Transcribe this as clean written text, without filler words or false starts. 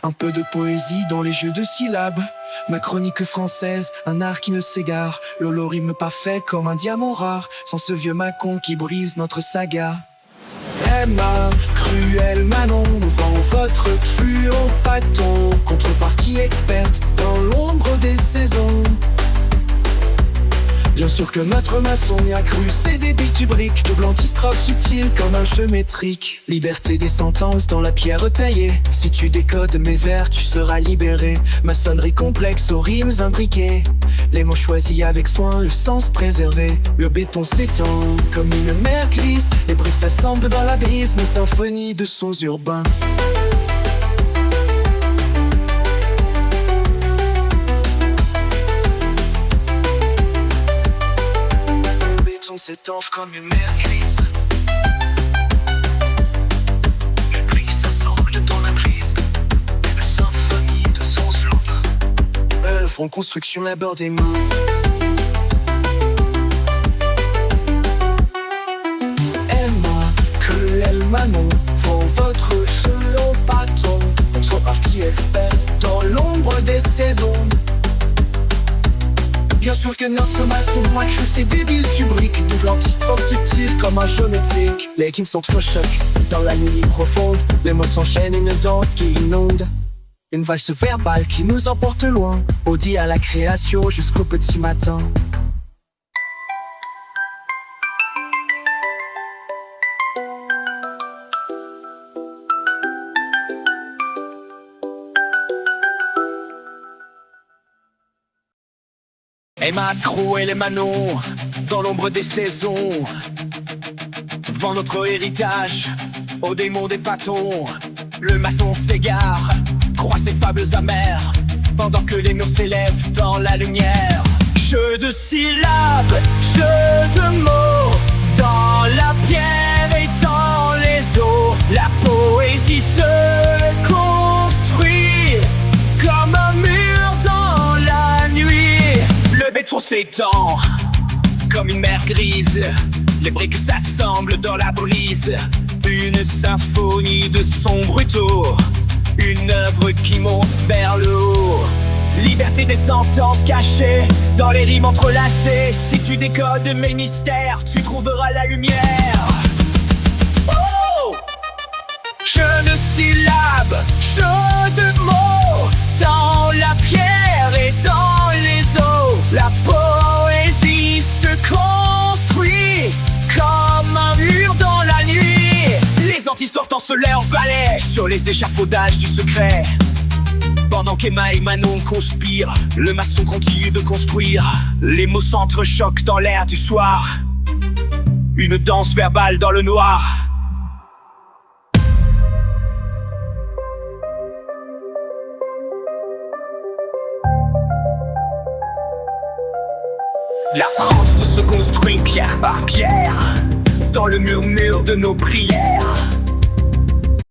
Un peu de poésie dans les jeux de syllabes. Ma chronique française, un art qui ne s'égare. Lolo rime pas fait comme un diamant rare. Sans ce vieux Macon qui brise notre saga. Emma, cruelle Manon, vend votre fluo pâton. Contrepartie experte dans l'ombre des saisons. Bien sûr que notre maçon y a cru, c'est des bitubriques, double antistrophe subtil comme un jeu métrique. Liberté des sentences dans la pierre taillée. Si tu décodes mes vers, tu seras libéré. Maçonnerie complexe aux rimes imbriquées. Les mots choisis avec soin, le sens préservé. Le béton s'étend comme une mer grise. Les briques s'assemblent dans l'abysme, symphonie de sons urbains. S'étanche comme une mer grise. Les briques s'assemblent dans la brise. La symphonie de son urbain. Œuvre en construction, labeur des mains. Emma, cruelle Manon, vend votre jeu au bâton. Contrepartie experte dans l'ombre des saisons. Bien sûr que notre maçon a cru, c'est débile, tu briques. Double antistrophe subtil comme un géométrique. Les rimes sont faux choc dans la nuit profonde. Les mots s'enchaînent, une danse qui inonde. Une valse verbale qui nous emporte loin. Audit à la création jusqu'au petit matin. Emma, cruelle Manon, dans l'ombre des saisons, vend notre héritage aux démons des pâtons. Le maçon s'égare, croit ses fables amères, pendant que les murs s'élèvent dans la lumière. Jeu de syllabes, jeu de mots, dans la pierre et dans les eaux. La poésie se construit comme un mur dans la nuit. Le béton s'étend comme une mer grise. Les briques s'assemblent dans la brise. Une symphonie de sons brutaux. Une œuvre qui monte vers le haut. Liberté des sentences cachées dans les rimes entrelacées. Si tu décodes mes mystères, tu trouveras la lumière. Oh! Jeu de syllabes, jeu de mots, dans la pierre et dans les eaux. La poésie se construit comme un mur dans la nuit. Les antisophes dansent leur ballet sur les échafaudages du secret. Pendant qu'Emma et Manon conspirent, le maçon continue de construire. Les mots s'entrechoquent dans l'air du soir. Une danse verbale dans le noir. La France se construit pierre par pierre, dans le murmure de nos prières.